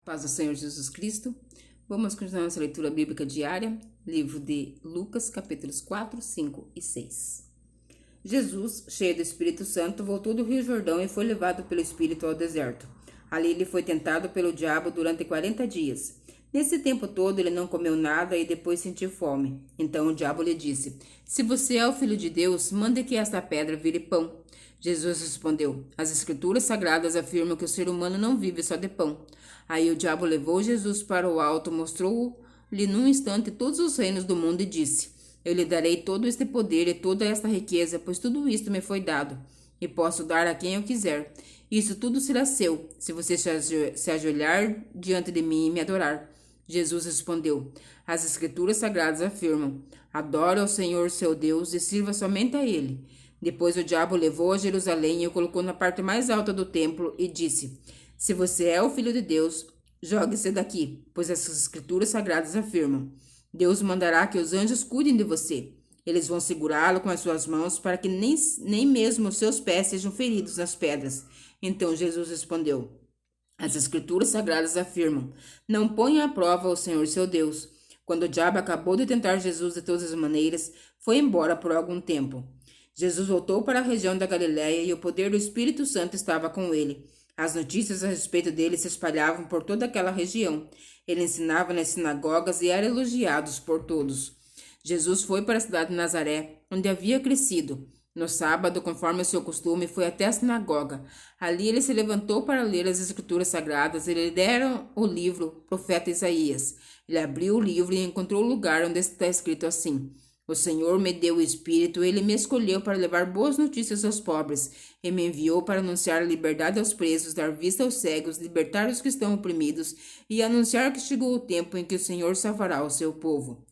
Paz do Senhor Jesus Cristo. Vamos continuar nossa leitura bíblica diária, livro de Lucas, capítulos 4, 5 e 6. Jesus, cheio do Espírito Santo, voltou do Rio Jordão e foi levado pelo Espírito ao deserto. Ali ele foi tentado pelo diabo durante 40 dias. Nesse tempo todo ele não comeu nada e depois sentiu fome. Então o diabo lhe disse: Se você é o Filho de Deus, mande que esta pedra vire pão. Jesus respondeu: As Escrituras Sagradas afirmam que o ser humano não vive só de pão. Aí o diabo levou Jesus para o alto, mostrou-lhe num instante todos os reinos do mundo e disse: Eu lhe darei todo este poder e toda esta riqueza, pois tudo isto me foi dado, e posso dar a quem eu quiser. Isso tudo será seu, se você se ajoelhar diante de mim e me adorar. Jesus respondeu: As Escrituras Sagradas afirmam: Adore ao Senhor seu Deus e sirva somente a Ele. Depois o diabo levou a Jerusalém e o colocou na parte mais alta do templo e disse: Se você é o Filho de Deus, jogue-se daqui, pois as Escrituras Sagradas afirmam: Deus mandará que os anjos cuidem de você. Eles vão segurá-lo com as suas mãos para que nem mesmo os seus pés sejam feridos nas pedras. Então Jesus respondeu: As Escrituras Sagradas afirmam: Não ponha à prova o Senhor seu Deus. Quando o diabo acabou de tentar Jesus de todas as maneiras, foi embora por algum tempo. Jesus voltou para a região da Galiléia e o poder do Espírito Santo estava com ele. As notícias a respeito dele se espalhavam por toda aquela região. Ele ensinava nas sinagogas e era elogiado por todos. Jesus foi para a cidade de Nazaré, onde havia crescido. No sábado, conforme o seu costume, foi até a sinagoga. Ali ele se levantou para ler as Escrituras Sagradas e lhe deram o livro Profeta Isaías. Ele abriu o livro e encontrou o lugar onde está escrito assim: O Senhor me deu o Espírito, ele me escolheu para levar boas notícias aos pobres, e me enviou para anunciar a liberdade aos presos, dar vista aos cegos, libertar os que estão oprimidos, e anunciar que chegou o tempo em que o Senhor salvará o seu povo.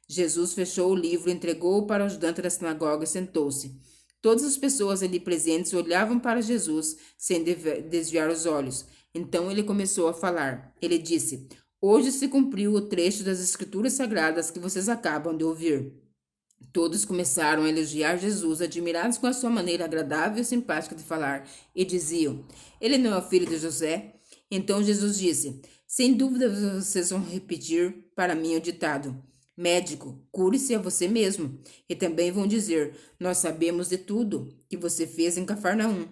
Jesus fechou o livro, entregou-o para o ajudante da sinagoga e sentou-se. Todas as pessoas ali presentes olhavam para Jesus, sem desviar os olhos. Então ele começou a falar. Ele disse: Hoje se cumpriu o trecho das Escrituras Sagradas que vocês acabam de ouvir. Todos começaram a elogiar Jesus, admirados com a sua maneira agradável e simpática de falar, e diziam: Ele não é o filho de José? Então Jesus disse: Sem dúvida vocês vão repetir para mim o ditado: Médico, cure-se a você mesmo. E também vão dizer: Nós sabemos de tudo que você fez em Cafarnaum.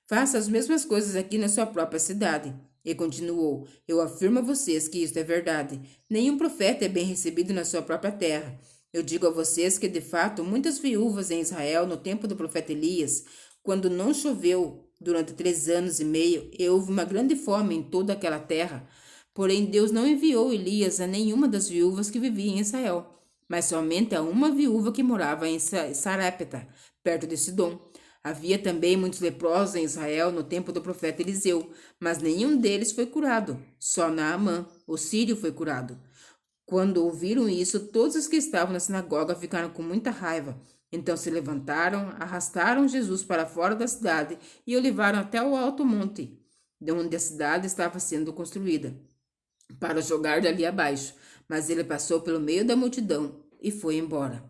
Faça as mesmas coisas aqui na sua própria cidade. E continuou: Eu afirmo a vocês que isto é verdade. Nenhum profeta é bem recebido na sua própria terra. Eu digo a vocês que, de fato, muitas viúvas em Israel, no tempo do profeta Elias, quando não choveu durante 3 anos e meio, e houve uma grande fome em toda aquela terra, porém Deus não enviou Elias a nenhuma das viúvas que viviam em Israel, mas somente a uma viúva que morava em Sarepta, perto de Sidom. Havia também muitos leprosos em Israel no tempo do profeta Eliseu, mas nenhum deles foi curado, só Naamã, o sírio, foi curado. Quando ouviram isso, todos os que estavam na sinagoga ficaram com muita raiva. Então se levantaram, arrastaram Jesus para fora da cidade e o levaram até o alto monte, de onde a cidade estava sendo construída, para o jogar dali abaixo. Mas ele passou pelo meio da multidão e foi embora.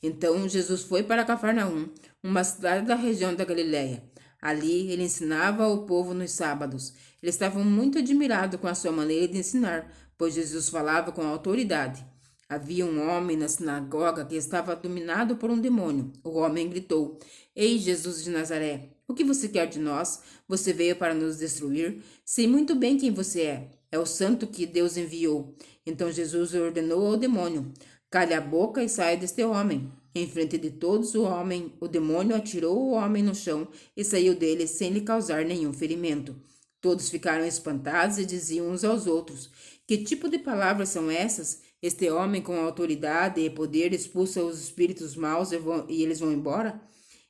Então Jesus foi para Cafarnaum, uma cidade da região da Galiléia. Ali ele ensinava o povo nos sábados. Eles estavam muito admirados com a sua maneira de ensinar, pois Jesus falava com autoridade. Havia um homem na sinagoga que estava dominado por um demônio. O homem gritou: Ei, Jesus de Nazaré, o que você quer de nós? Você veio para nos destruir? Sei muito bem quem você é. É o santo que Deus enviou. Então Jesus ordenou ao demônio: Cale a boca e saia deste homem. Em frente de todos, o demônio atirou o homem no chão e saiu dele sem lhe causar nenhum ferimento. Todos ficaram espantados e diziam uns aos outros: Que tipo de palavras são essas? Este homem com autoridade e poder expulsa os espíritos maus e eles vão embora?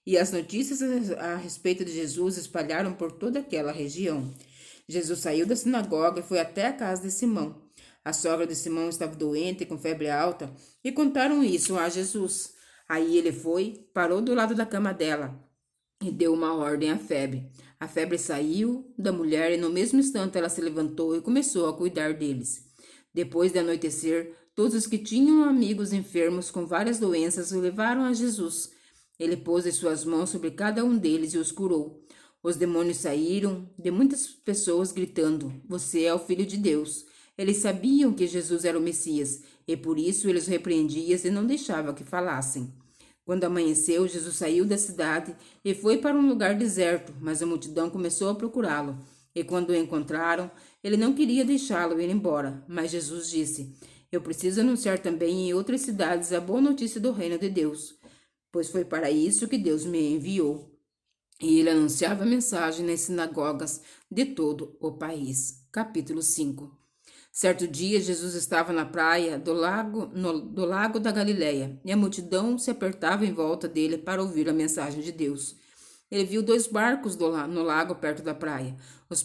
E as notícias a respeito de Jesus espalharam por toda aquela região. Jesus saiu da sinagoga e foi até a casa de Simão. A sogra de Simão estava doente, com febre alta, e contaram isso a Jesus. Aí ele foi, parou do lado da cama dela e deu uma ordem à febre. A febre saiu da mulher e no mesmo instante ela se levantou e começou a cuidar deles. Depois de anoitecer, todos os que tinham amigos enfermos com várias doenças o levaram a Jesus. Ele pôs as suas mãos sobre cada um deles e os curou. Os demônios saíram de muitas pessoas gritando: Você é o Filho de Deus. Eles sabiam que Jesus era o Messias e por isso eles o repreendiam e não deixavam que falassem. Quando amanheceu, Jesus saiu da cidade e foi para um lugar deserto, mas a multidão começou a procurá-lo. E quando o encontraram, ele não queria deixá-lo ir embora, mas Jesus disse: Eu preciso anunciar também em outras cidades a boa notícia do reino de Deus, pois foi para isso que Deus me enviou. E ele anunciava a mensagem nas sinagogas de todo o país. Capítulo 5. Certo dia, Jesus estava na praia do lago da Galileia, e a multidão se apertava em volta dele para ouvir a mensagem de Deus. Ele viu 2 barcos no lago perto da praia. Os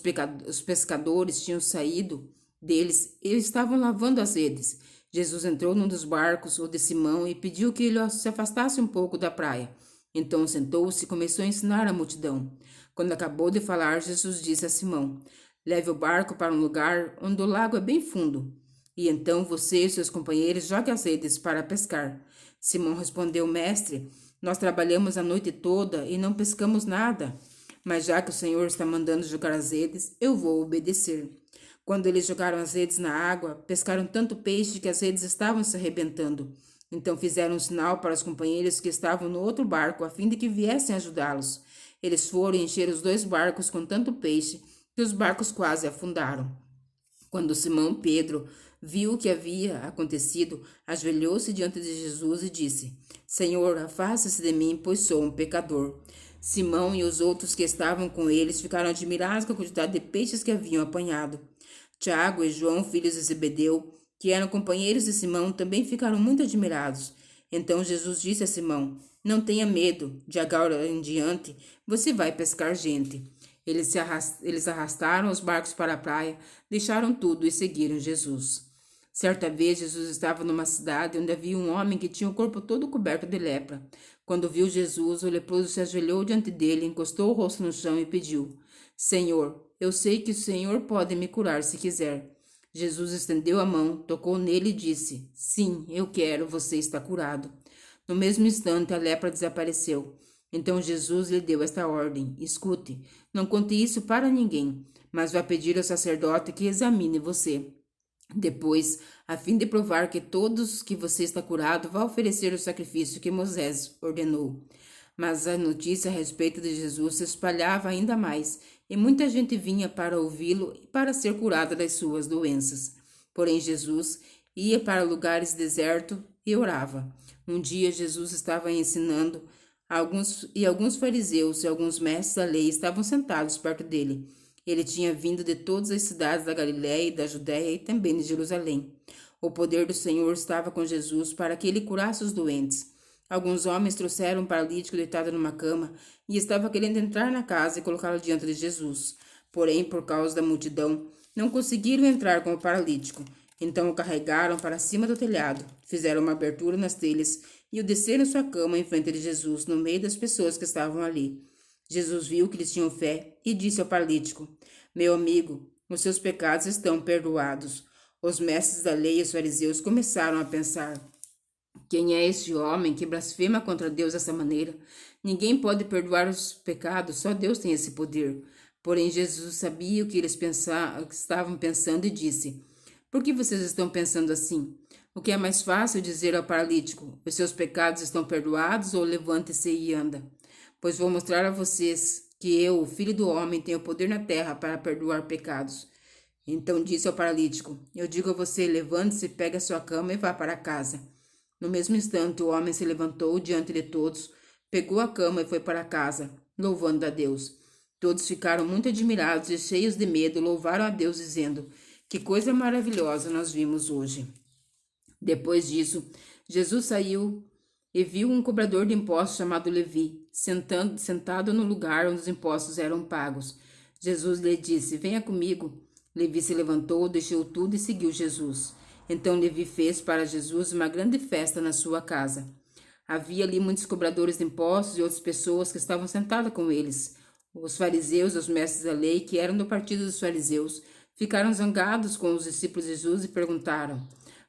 pescadores tinham saído deles e estavam lavando as redes. Jesus entrou num dos barcos, o de Simão, e pediu que ele se afastasse um pouco da praia. Então sentou-se e começou a ensinar a multidão. Quando acabou de falar, Jesus disse a Simão: Leve o barco para um lugar onde o lago é bem fundo, e então você e seus companheiros joguem as redes para pescar. Simão respondeu: Mestre, nós trabalhamos a noite toda e não pescamos nada, mas já que o Senhor está mandando jogar as redes, eu vou obedecer. Quando eles jogaram as redes na água, pescaram tanto peixe que as redes estavam se arrebentando. Então fizeram um sinal para os companheiros que estavam no outro barco, a fim de que viessem ajudá-los. Eles foram encher os 2 barcos com tanto peixe que os barcos quase afundaram. Quando Simão Pedro viu o que havia acontecido, ajoelhou-se diante de Jesus e disse: Senhor, afasta-se de mim, pois sou um pecador. Simão e os outros que estavam com eles ficaram admirados com a quantidade de peixes que haviam apanhado. Tiago e João, filhos de Zebedeu, que eram companheiros de Simão, também ficaram muito admirados. Então Jesus disse a Simão: Não tenha medo, de agora em diante você vai pescar gente. Eles arrastaram os barcos para a praia, deixaram tudo e seguiram Jesus. Certa vez Jesus estava numa cidade onde havia um homem que tinha o corpo todo coberto de lepra. Quando viu Jesus, o leproso se ajoelhou diante dele, encostou o rosto no chão e pediu: Senhor, eu sei que o Senhor pode me curar se quiser. Jesus estendeu a mão, tocou nele e disse: Sim, eu quero, você está curado. No mesmo instante, a lepra desapareceu. Então Jesus lhe deu esta ordem: Escute, não conte isso para ninguém, mas vá pedir ao sacerdote que examine você. Depois, a fim de provar que todos que você está curado, vá oferecer o sacrifício que Moisés ordenou. Mas a notícia a respeito de Jesus se espalhava ainda mais, e muita gente vinha para ouvi-lo e para ser curada das suas doenças. Porém, Jesus ia para lugares desertos e orava. Um dia, Jesus estava ensinando alguns fariseus e alguns mestres da lei estavam sentados perto dele. Ele tinha vindo de todas as cidades da Galiléia e da Judéia e também de Jerusalém. O poder do Senhor estava com Jesus para que ele curasse os doentes. Alguns homens trouxeram um paralítico deitado numa cama e estava querendo entrar na casa e colocá-lo diante de Jesus. Porém, por causa da multidão, não conseguiram entrar com o paralítico. Então o carregaram para cima do telhado, fizeram uma abertura nas telhas e o desceram sua cama em frente de Jesus, no meio das pessoas que estavam ali. Jesus viu que eles tinham fé e disse ao paralítico: Meu amigo, os seus pecados estão perdoados. Os mestres da lei e os fariseus começaram a pensar: Quem é este homem que blasfema contra Deus dessa maneira? Ninguém pode perdoar os pecados, só Deus tem esse poder. Porém, Jesus sabia o que eles estavam pensando e disse: Por que vocês estão pensando assim? O que é mais fácil dizer ao paralítico: Os seus pecados estão perdoados, ou levante-se e anda? Pois vou mostrar a vocês que eu, o Filho do Homem, tenho poder na terra para perdoar pecados. Então disse ao paralítico: Eu digo a você, levante-se, pegue a sua cama e vá para casa. No mesmo instante, o homem se levantou diante de todos, pegou a cama e foi para casa, louvando a Deus. Todos ficaram muito admirados e cheios de medo, louvaram a Deus, dizendo: Que coisa maravilhosa nós vimos hoje. Depois disso, Jesus saiu e viu um cobrador de impostos chamado Levi, sentado no lugar onde os impostos eram pagos. Jesus lhe disse: Venha comigo. Levi se levantou, deixou tudo e seguiu Jesus. Então Levi fez para Jesus uma grande festa na sua casa. Havia ali muitos cobradores de impostos e outras pessoas que estavam sentadas com eles. Os fariseus e os mestres da lei, que eram do partido dos fariseus, ficaram zangados com os discípulos de Jesus e perguntaram: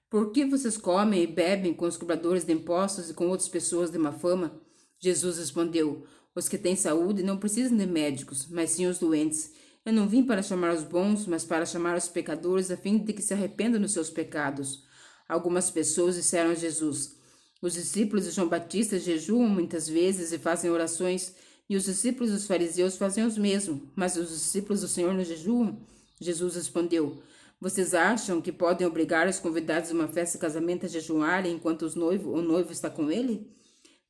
Por que vocês comem e bebem com os cobradores de impostos e com outras pessoas de má fama? Jesus respondeu: Os que têm saúde não precisam de médicos, mas sim os doentes. Eu não vim para chamar os bons, mas para chamar os pecadores, a fim de que se arrependam dos seus pecados. Algumas pessoas disseram a Jesus: os discípulos de João Batista jejuam muitas vezes e fazem orações, e os discípulos dos fariseus fazem os mesmos, mas os discípulos do Senhor não jejuam? Jesus respondeu: vocês acham que podem obrigar os convidados a uma festa de casamento a jejuarem enquanto o noivo está com ele?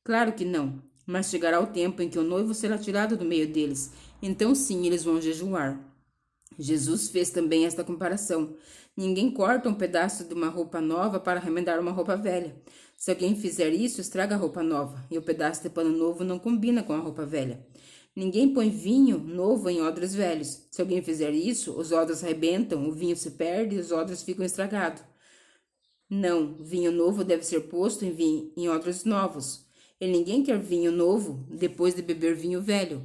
Claro que não, mas chegará o tempo em que o noivo será tirado do meio deles. Então sim, eles vão jejuar. Jesus fez também esta comparação. Ninguém corta um pedaço de uma roupa nova para remendar uma roupa velha. Se alguém fizer isso, estraga a roupa nova, e o pedaço de pano novo não combina com a roupa velha. Ninguém põe vinho novo em odres velhos. Se alguém fizer isso, os odres arrebentam, o vinho se perde e os odres ficam estragados. Não, vinho novo deve ser posto em odres novos. E ninguém quer vinho novo depois de beber vinho velho,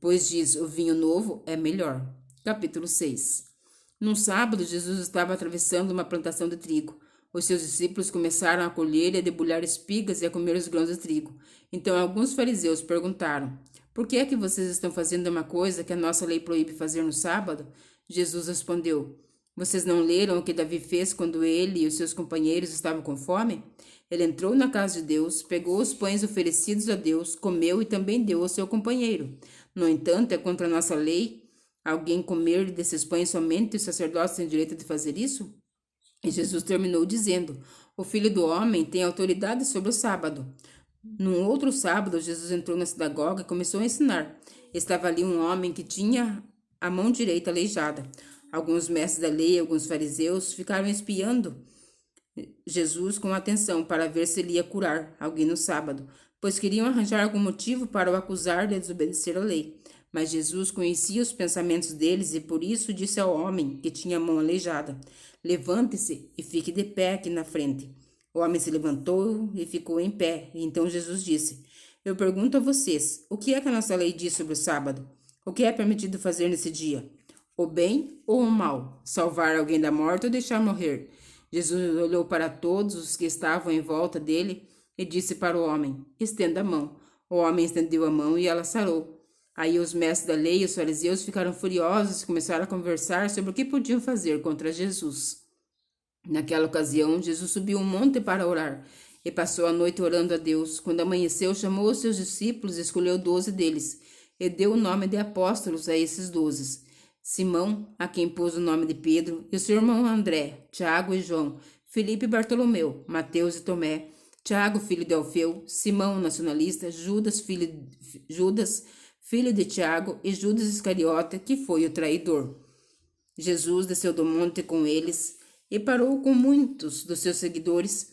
pois diz o vinho novo é melhor. Capítulo 6. Num sábado, Jesus estava atravessando uma plantação de trigo. Os seus discípulos começaram a colher e a debulhar espigas e a comer os grãos de trigo. Então alguns fariseus perguntaram: por que é que vocês estão fazendo uma coisa que a nossa lei proíbe fazer no sábado? Jesus respondeu: vocês não leram o que Davi fez quando ele e os seus companheiros estavam com fome? Ele entrou na casa de Deus, pegou os pães oferecidos a Deus, comeu e também deu ao seu companheiro. No entanto, é contra a nossa lei alguém comer desses pães somente os sacerdotes têm direito de fazer isso? E Jesus terminou dizendo: o Filho do Homem tem autoridade sobre o sábado. Num outro sábado, Jesus entrou na sinagoga e começou a ensinar. Estava ali um homem que tinha a mão direita aleijada. Alguns mestres da lei e alguns fariseus ficaram espiando Jesus com atenção para ver se ele ia curar alguém no sábado, pois queriam arranjar algum motivo para o acusar de desobedecer a lei. Mas Jesus conhecia os pensamentos deles e por isso disse ao homem que tinha a mão aleijada: levante-se e fique de pé aqui na frente. O homem se levantou e ficou em pé. E então Jesus disse: eu pergunto a vocês, o que é que a nossa lei diz sobre o sábado? O que é permitido fazer nesse dia? O bem ou o mal? Salvar alguém da morte ou deixar morrer? Jesus olhou para todos os que estavam em volta dele e disse para o homem: estenda a mão. O homem estendeu a mão e ela sarou. Aí os mestres da lei e os fariseus ficaram furiosos e começaram a conversar sobre o que podiam fazer contra Jesus. Naquela ocasião, Jesus subiu um monte para orar e passou a noite orando a Deus. Quando amanheceu, chamou os seus discípulos e escolheu 12 deles e deu o nome de apóstolos a esses 12. Simão, a quem pôs o nome de Pedro, e o seu irmão André, Tiago e João, Filipe e Bartolomeu, Mateus e Tomé, Tiago, filho de Alfeu, Simão, nacionalista, Judas, filho de Tiago, e Judas Iscariote, que foi o traidor. Jesus desceu do monte com eles e parou com muitos dos seus seguidores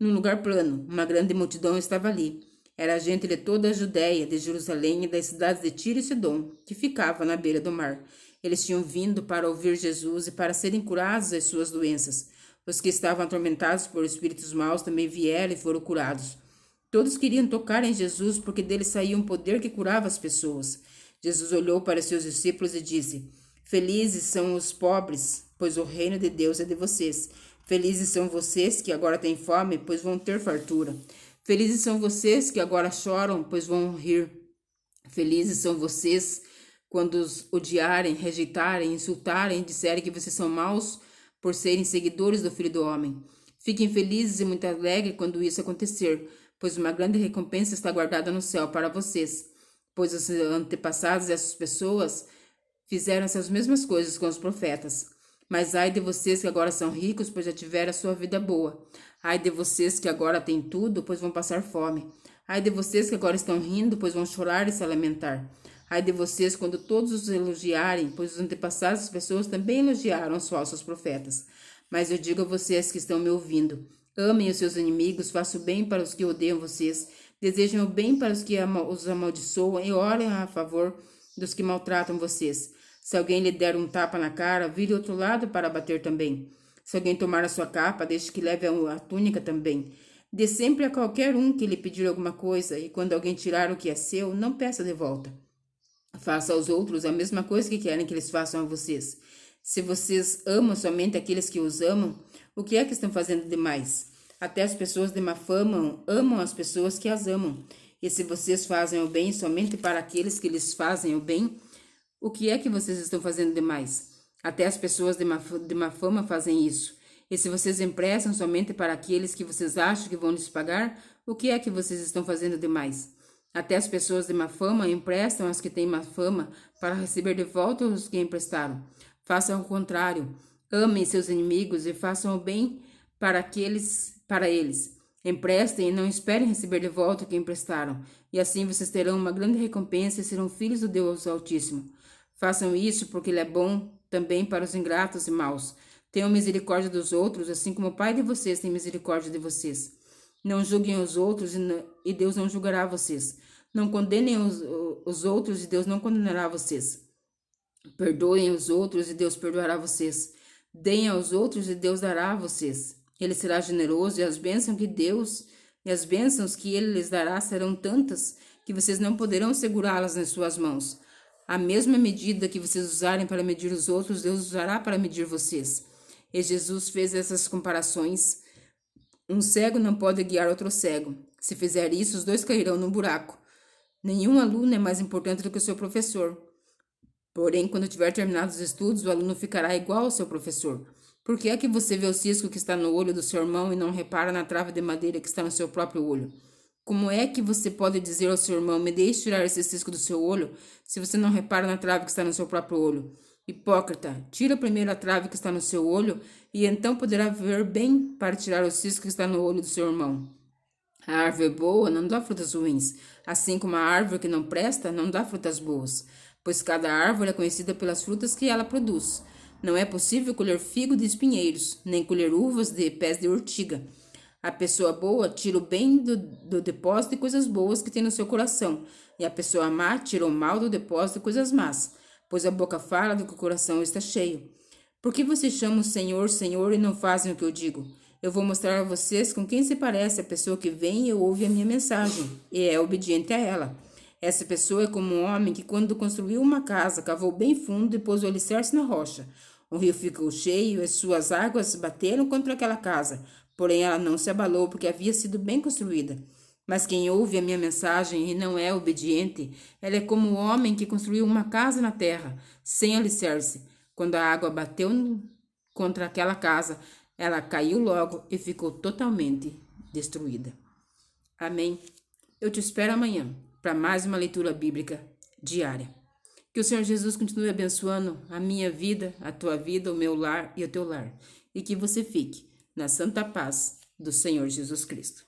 num lugar plano. Uma grande multidão estava ali. Era gente de toda a Judéia, de Jerusalém e das cidades de Tiro e Sidom, que ficava na beira do mar. Eles tinham vindo para ouvir Jesus e para serem curados das suas doenças. Os que estavam atormentados por espíritos maus também vieram e foram curados. Todos queriam tocar em Jesus porque dele saía um poder que curava as pessoas. Jesus olhou para seus discípulos e disse: felizes são os pobres, pois o reino de Deus é de vocês. Felizes são vocês que agora têm fome, pois vão ter fartura. Felizes são vocês que agora choram, pois vão rir. Felizes são vocês quando os odiarem, rejeitarem, insultarem e disserem que vocês são maus por serem seguidores do Filho do Homem. Fiquem felizes e muito alegres quando isso acontecer, pois uma grande recompensa está guardada no céu para vocês. Pois os antepassados dessas pessoas fizeram essas mesmas coisas com os profetas. Mas ai de vocês que agora são ricos, pois já tiveram a sua vida boa. Ai de vocês que agora têm tudo, pois vão passar fome. Ai de vocês que agora estão rindo, pois vão chorar e se lamentar. Ai de vocês quando todos os elogiarem, pois os antepassados das pessoas também elogiaram os falsos profetas. Mas eu digo a vocês que estão me ouvindo: amem os seus inimigos, façam o bem para os que odeiam vocês, desejem o bem para os que os amaldiçoam e orem a favor dos que maltratam vocês. Se alguém lhe der um tapa na cara, vire outro lado para bater também. Se alguém tomar a sua capa, deixe que leve a túnica também. Dê sempre a qualquer um que lhe pedir alguma coisa, e quando alguém tirar o que é seu, não peça de volta. Faça aos outros a mesma coisa que querem que eles façam a vocês. Se vocês amam somente aqueles que os amam, o que é que estão fazendo demais? Até as pessoas de má fama amam as pessoas que as amam. E se vocês fazem o bem somente para aqueles que lhes fazem o bem, o que é que vocês estão fazendo demais? Até as pessoas de má fama fazem isso. E se vocês emprestam somente para aqueles que vocês acham que vão lhes pagar, o que é que vocês estão fazendo demais? Até as pessoas de má fama emprestam às que têm má fama para receber de volta os que emprestaram. Façam o contrário. Amem seus inimigos e façam o bem para eles. Emprestem e não esperem receber de volta o que emprestaram, e assim vocês terão uma grande recompensa e serão filhos do Deus Altíssimo. Façam isso porque Ele é bom também para os ingratos e maus. Tenham misericórdia dos outros, assim como o Pai de vocês tem misericórdia de vocês. Não julguem os outros e Deus não julgará vocês. Não condenem os outros e Deus não condenará vocês. Perdoem os outros e Deus perdoará vocês. Deem aos outros e Deus dará a vocês. Ele será generoso e as bênçãos que Ele lhes dará serão tantas que vocês não poderão segurá-las nas suas mãos. A mesma medida que vocês usarem para medir os outros, Deus usará para medir vocês. E Jesus fez essas comparações. Um cego não pode guiar outro cego. Se fizer isso, os dois cairão no buraco. Nenhum aluno é mais importante do que o seu professor. Porém, quando tiver terminado os estudos, o aluno ficará igual ao seu professor. Por que é que você vê o cisco que está no olho do seu irmão e não repara na trave de madeira que está no seu próprio olho? Como é que você pode dizer ao seu irmão, me deixe tirar esse cisco do seu olho, se você não repara na trave que está no seu próprio olho? Hipócrita, tira primeiro a trave que está no seu olho, e então poderá ver bem para tirar o cisco que está no olho do seu irmão. A árvore boa não dá frutas ruins, assim como a árvore que não presta não dá frutas boas, pois cada árvore é conhecida pelas frutas que ela produz. Não é possível colher figo de espinheiros, nem colher uvas de pés de urtiga. A pessoa boa tira o bem do depósito de coisas boas que tem no seu coração, e a pessoa má tira o mal do depósito de coisas más, pois a boca fala do que o coração está cheio. Por que vocês chamam o Senhor, Senhor, e não fazem o que eu digo? Eu vou mostrar a vocês com quem se parece a pessoa que vem e ouve a minha mensagem, e é obediente a ela. Essa pessoa é como um homem que, quando construiu uma casa, cavou bem fundo e pôs o alicerce na rocha. O rio ficou cheio e suas águas bateram contra aquela casa, porém ela não se abalou porque havia sido bem construída. Mas quem ouve a minha mensagem e não é obediente, ela é como o homem que construiu uma casa na terra, sem alicerce. Quando a água bateu contra aquela casa, ela caiu logo e ficou totalmente destruída. Amém? Eu te espero amanhã para mais uma leitura bíblica diária. Que o Senhor Jesus continue abençoando a minha vida, a tua vida, o meu lar e o teu lar. E que você fique na santa paz do Senhor Jesus Cristo.